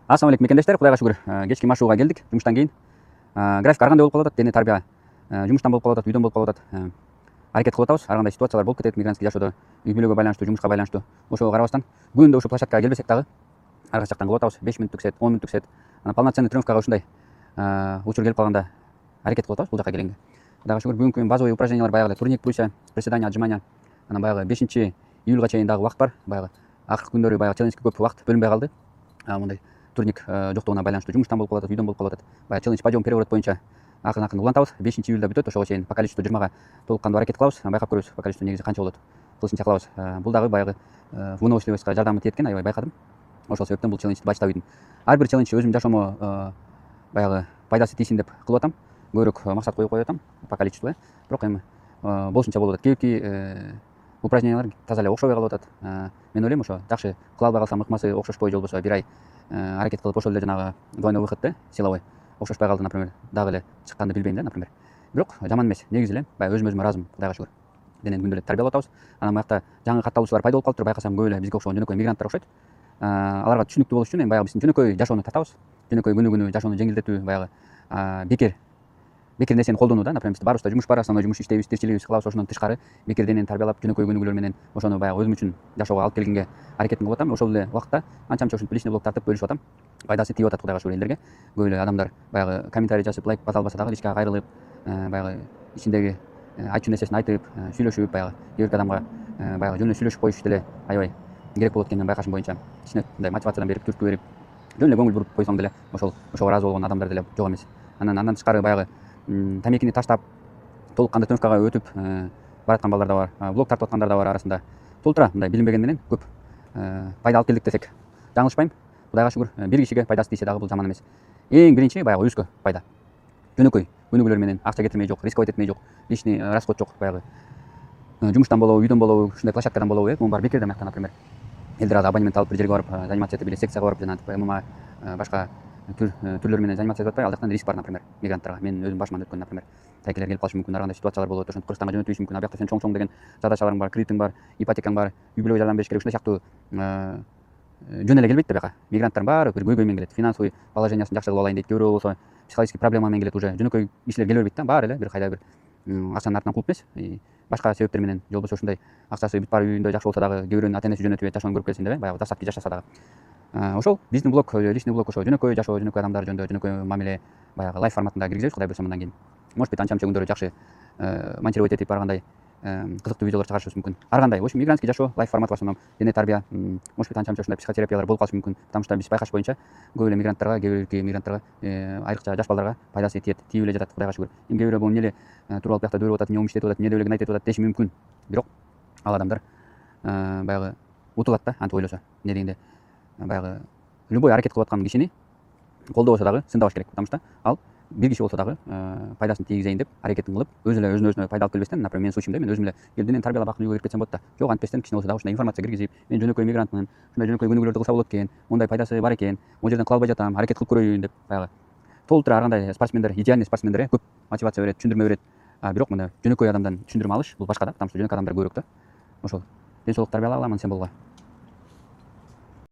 Ассалаумалейкум мекендештер, Кудайга шүгүр. Кечки машууга келдик жумуштан кийин. График ар кандай болуп калып атат, дене тарбия жумуштан болуп калып атат, үйдөн болуп калып атат. Аракет кылып атабыз, ар кандай ситуациялар болуп кетет мигрантский жашоодо, үй бүлөгө байланыштуу, жумушка байланыштуу. Ошого карабастан күндө ошо площадкага келбесек дагы ар кайсы жактан кылып атабыз. 5 мүнөттүк сет, 10 мүнөттүк сет. Анан полноценный тренировкага ушундай учур келип калганда аракет кылып атабыз бул жака келгенге. Кудайга шүгүр, бүгүнкү базовый упражнениялар баягы эле турник, плюся, приседания, отжимания. Анан баягы 5-июлга чейин дагы убакыт бар. Баягы акыркы күндөрү баягы челленджге көп убакыт бөлүнбөй калды. Мындай турник жоктугуна байланыштуу жумуштан болуп калып атат, үйдөн болуп калып атат. Баягы челлендж подъем переворот боюнча акырын улантабыз. 5-июлда бүтөт. Ошого чейин по количеству 20га толук кандуу аракет кылабыз. Байкап көрөбүз по количеству негизи канча болот. Кылышынча кылабыз. Бул дагы баягы выносливостька жардамы тиет экен, аябай байкадым. Ошол себептен бул челленджди баштап үйдүм. Ар бир челлендж өзүмдүн жашоомо баягы пайдасы тийсин деп кылып атам. Көбүрөөк максат коюп атам по количеству. Бирок эми болушунча болуп атат. Кээки упражнениялар таза эле окшобой калып атат. Мен ойлойм ошо жакшы кыла албай калсам, ыкмасы окшошпой же болбосо 1 ай аракет кылып ошол эле жанагы двойной выходды силовой окшошпой калды, например, дагы эле чыкканды билбейм да, например. Бирок жаман эмес. Негизи эле баягы өзүмө ыраазымын, Кудайга шүгүр. Денени күндө эле тарбиялап атабыз. Анан буякта жаңы катталуучулар пайда болуп калыптыр, байкасам көп эле бизге окшогон жөнөкөй мигранттар окшойт. Аларга түшүнүктүү болуш үчүн эми баягы биздин жөнөкөй жашоону тартабыз. Жөнөкөй күнү жашоону жеңилдетүү, баягы бекер нерсени колдонуу да. Например, биз баарыбызда жумуш бар, основной жумуш иштейбиз, тиричилигибиз кылабыз. Ошондон тышкары бекер денени тарбиялап, жөнөкөй күнүгүүлөр менен ошону баягы өзүм үчүн жашоого алып келгенге аракетин кылып атам. Ошол эле убакытта анча мынча ушинтип личный блог тартып бөлүшүп атам. Пайдасы тийип атат, Кудайга шүгүр, элдерге. Көп эле адамдар баягы комментарий жазып, лайк баса албаса дагы личкага кайрылып, баягы ичиндеги айтчу нерсесин айтып, сүйлөшүп, баягы кээ бирки адамга баягы жөн эле сүйлөшүп коюш деле аябай керек болот экен, менин байкашым боюнча. Ичине мындай мотивациядан берип, түрткү берип, жөн эле көңүл буруп койсоң деле ошого ыраазы болгон адамдар деле жок эмес. Андан тышкары баягы тамекини таштап толук кандуу тренировкага өтүп бараткан балдар да бар, блог тартып аткандар да бар арасында. Толтура мындай билинбеген менен көп пайда алып келдик десек жаңылышпайм. Кудайга шүгүр, бир кишиге пайдасы тийсе дагы бул жаман эмес. Эң биринчи баягы өзгө пайда. Жөнөкөй күнүгүүлөр менен акча кетирмей жок, рисковать этмей жок, лишний расход жок, баягы жумуштан болобу, үйдөн болобу, ушундай площадкадан болобу, муну баары бекер демекта, например. Элдер абонемент алып бир жерге барып заниматься этип эле, секцияга барып жанагынтип ММА башка түрлөр менен заниматься этип атпайбы, ал жактан риск бар, например, мигранттарга. Менин өзүм башыман өткөн, например, тайкелер келип калышы мүмкүн, ар кандай ситуациялар болот, ошентип Кыргызстанга жөнөтүлүшү мүмкүн. Ал жакта сен чоң деген задачаларың бар, кредитиң бар, ипотекаң бар, үй бүлөгө жардам бериш керек. Ушундай сыяктуу жөн эле келбейт да бияка. Мигранттар баары бир көйгөй менен келет. Финансовый положениясын жакшы кылып алайын дейт. Кээ бирөө болсо психологический проблема менен келет уже. Жөнөкөй кишилер келе бербейт да. Баары эле бир кайда бир акчанын артынан кууп эмес, башка себептер менен же болбосо ушундай акчасы бүт баары үйүндө жакшы болсо дагы кээ бирөөнүн ата энеси жөнөтүп жашоону көрүп келсин деп, баягы достатки жашаса дагы. Ошол биздин блог, личный блог ошо жөнөкөй жашоо, жөнөкөй адамдар жөнүндө, жөнөкөй мамиле, баягы лайф форматында киргизебиз, Кудай буйрса мындан кийин. Может быть, анча мынча күндөрү жакшы монтировать этип ар кандай кызыктуу видеолор чыгарышыбыз мүмкүн. Ар кандай, в общем, мигрантский жашоо, лайф формат в основном, дене тарбия, может быть, анча мынча ушундай психотерапиялар болуп калышы мүмкүн. Потому что биз байкаш боюнча көп эле мигранттарга, кээ бирки мигранттарга, айрыкча жаш балдарга пайдасы тиет, тийип эле жатат, Кудайга шүгүр. Эми кээ бирөө бул эмне эле туруп алып биякта дөөрүп атат, эмне умуштетип атат, эмне деп эле гнать этип атат деши мүмкүн. Бирок ал адамдар баягы утулат да, антип ойлосо. Эмне дегенде баягы любой аракет кылып аткан кишини колдобосо дагы сындабаш керек, потому что ал бир киши болсо дагы пайдасын тийгизейин деп аракетин кылып, өзүнө пайда алып келбестен, например, менин случаymда мен өзүм эле денени тарбиялап акырын үйгө кирип кетсем болот да. Жок, антпестен кичине болсо дагы ушундай информация киргизип, мен жөнөкөй мигрантмын, ушундай жөнөкөй күнүгүүлөрдү кылса болот экен, мындай пайдасы бар экен, могу жерден кыла албай жатам, аракет кылып көрөйүн деп баягы толтура ар кандай спортсмендер, идеальный спортсмендер көп мотивация берет, түшүндүрмө берет. Бирок мына жөнөкөй адамдан түшүндүрмө алыш бул башка да, потому что жөнөкөй адамдар көбүрөөк да. Ошол ден соолук тарбиялап аламын сен болго.